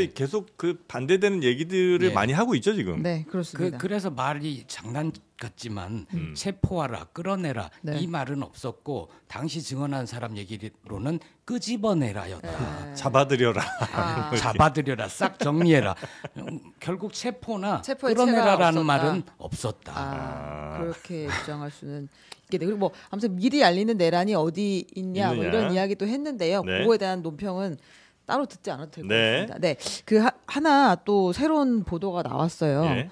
네. 계속 그 반대되는 얘기들을 네. 많이 하고 있죠 지금. 네, 그렇습니다. 그래서 말이 장난 같지만 체포하라, 끌어내라 네. 이 말은 없었고 당시 증언한 사람 얘기로는 끄집어내라였다. 네. 잡아들여라. 아, 잡아들여라, 싹 정리해라. 결국 체포나 체포의 끌어내라라는 체가 말은 없었다. 그렇게 주장할 수는 있겠네. 그리고 뭐 아무튼 미리 알리는 내란이 어디 있냐 뭐 이런 이야기도 했는데요. 네. 그거에 대한 논평은 따로 듣지 않아도 될 것 네. 같습니다. 네, 그 하나 또 새로운 보도가 나왔어요. 예.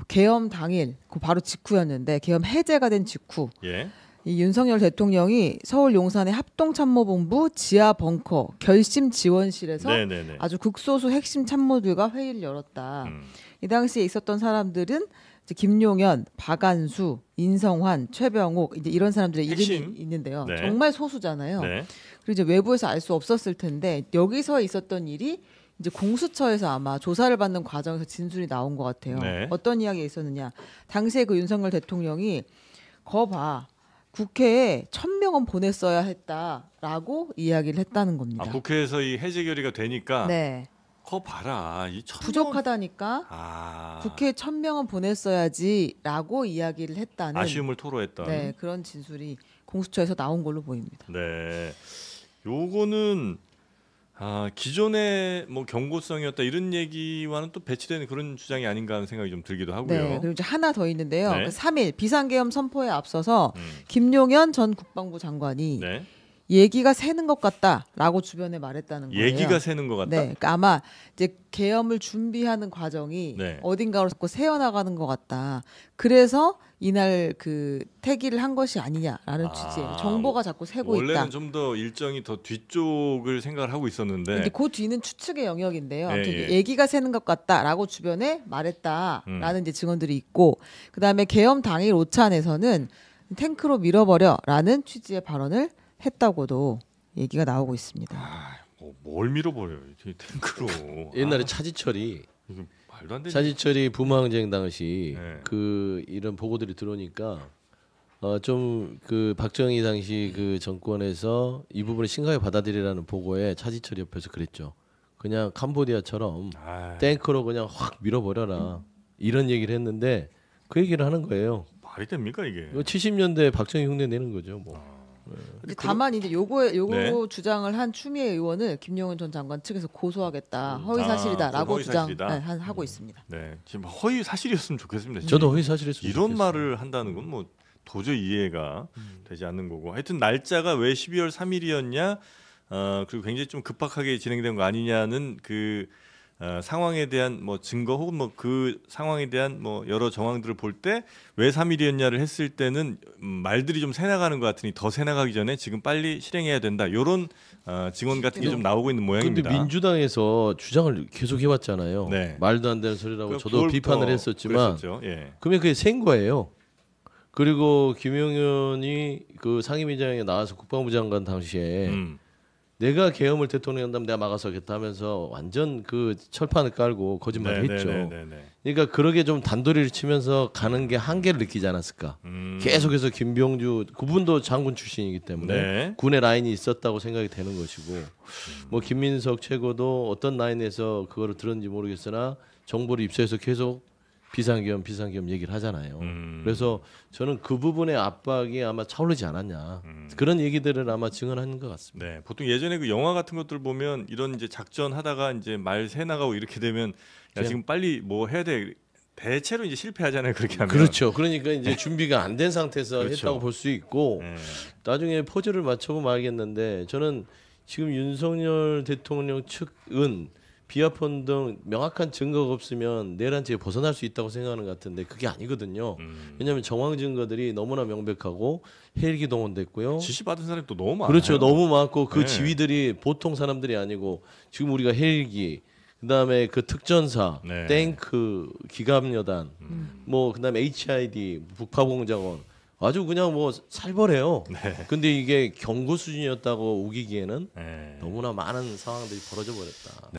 계엄 당일, 그 바로 직후였는데 계엄 해제가 된 직후. 예. 이 윤석열 대통령이 서울 용산의 합동참모본부 지하 벙커 결심 지원실에서 네네네. 아주 극소수 핵심 참모들과 회의를 열었다. 이 당시에 있었던 사람들은 이제 김용현, 박안수, 인성환, 최병옥 이제 이런 사람들의 핵심? 이름이 있는데요. 네. 정말 소수잖아요. 네. 그리고 이제 외부에서 알 수 없었을 텐데 여기서 있었던 일이 이제 공수처에서 아마 조사를 받는 과정에서 진술이 나온 것 같아요. 네. 어떤 이야기가 있었느냐? 당시에 그 윤석열 대통령이 거봐 국회에 1,000명은 보냈어야 했다라고 이야기를 했다는 겁니다. 아, 국회에서 이 해제 결의가 되니까 네, 거 봐라. 이 천 부족하다니까 아. 국회에 1,000명은 보냈어야지라고 이야기를 했다는 아쉬움을 토로했던. 네, 그런 진술이 공수처에서 나온 걸로 보입니다. 네. 요거는 기존의 뭐 경고성이었다 이런 얘기와는 또 배치되는 그런 주장이 아닌가 하는 생각이 좀 들기도 하고요. 네, 그리고 이제 하나 더 있는데요. 네. 그 3일 비상계엄 선포에 앞서서 음. 김용현 전 국방부 장관이 네. 얘기가 새는 것 같다라고 주변에 말했다는 거예요. 얘기가 새는 것 같다. 네, 그러니까 아마 이제 계엄을 준비하는 과정이 네. 어딘가로 자꾸 새어나가는 것 같다. 그래서 이날 그 태기를 한 것이 아니냐라는 취지예요. 정보가 자꾸 새고 원래는 있다. 좀 더 일정이 더 뒤쪽을 생각을 하고 있었는데. 근데 그 뒤는 추측의 영역인데요. 네, 아무튼 예. 얘기가 새는 것 같다라고 주변에 말했다라는 이제 증언들이 있고, 그 다음에 계엄 당일 오찬에서는 탱크로 밀어버려라는 취지의 발언을 했다고도 얘기가 나오고 있습니다. 뭘 밀어버려요, 이 탱크로. 옛날에 차지철이 이거 말도 안 되는. 차지철이 부마항쟁 당시 네. 그 이런 보고들이 들어오니까 좀 그 박정희 당시 그 정권에서 이 부분을 심각하게 받아들이라는 보고에 차지철 옆에서 그랬죠. 그냥 캄보디아처럼 탱크로 그냥 확 밀어버려라 이런 얘기를 했는데 그 얘기를 하는 거예요. 말이 됩니까 이게? 이거 70년대 박정희 흉내 내는 거죠. 뭐. 이제 다만 이제 요거 네. 주장을 한 추미애 의원을 김용현 전 장관 측에서 고소하겠다, 허위 사실이다라고 허위 사실이다. 하고 있습니다. 네, 지금 허위 사실이었으면 좋겠습니다. 저도 허위 사실했으면 이런 좋겠어요. 말을 한다는 건 뭐 도저히 이해가 되지 않는 거고. 하여튼 날짜가 왜 12월 3일이었냐? 그리고 굉장히 좀 급박하게 진행된 거 아니냐는 그 상황에 대한 뭐 증거 혹은 뭐 그 상황에 대한 뭐 여러 정황들을 볼 때 왜 3일이었냐를 했을 때는 말들이 좀 새나가는 것 같으니 더 새나가기 전에 지금 빨리 실행해야 된다. 이런 증언 같은 게 좀 나오고 있는 모양입니다. 근데 민주당에서 주장을 계속 해왔잖아요. 네. 말도 안 되는 소리라고 저도 그걸부터 비판을 했었지만 그랬었죠. 예. 그러면 그게 센 거예요. 그리고 김용현이 그 상임위원장에 나와서 국방부 장관 당시에 내가 계엄을 대통령이 한다면 내가 막아서겠다 하면서 완전 그 철판을 깔고 거짓말을 했죠. 그러니까 그러게 좀 단도리를 치면서 가는 게 한계를 느끼지 않았을까. 계속해서 김병주 그분도 장군 출신이기 때문에 네. 군의 라인이 있었다고 생각이 되는 것이고 뭐 김민석 최고도 어떤 라인에서 그거를 들었는지 모르겠으나 정보를 입수해서 계속 비상계엄 얘기를 하잖아요. 그래서 저는 그 부분의 압박이 아마 차오르지 않았냐 그런 얘기들을 아마 증언하는 것 같습니다. 네, 보통 예전에 그 영화 같은 것들 보면 이런 이제 작전 하다가 이제 말 새 나가고 이렇게 되면 야 지금 빨리 뭐 해야 돼. 대체로 이제 실패하잖아요. 그렇게 하면. 그렇죠. 그러니까 이제 준비가 안 된 상태에서 그렇죠. 했다고 볼 수 있고 나중에 퍼즐을 맞춰보면 알겠는데 저는 지금 윤석열 대통령 측은 비하폰 등 명확한 증거가 없으면 내란죄에 벗어날 수 있다고 생각하는 것 같은데 그게 아니거든요. 왜냐하면 정황 증거들이 너무나 명백하고 헬기 동원됐고요. 지시 받은 사람이 또 너무 많아요. 그렇죠. 너무 많고 그 네. 지휘들이 보통 사람들이 아니고 지금 우리가 헬기 그다음에 그 특전사, 네. 탱크, 기갑여단, 뭐 그다음에 HID, 북파공작원 아주 그냥 뭐 살벌해요. 네. 근데 이게 경고 수준이었다고 우기기에는 네. 너무나 많은 상황들이 벌어져 버렸다.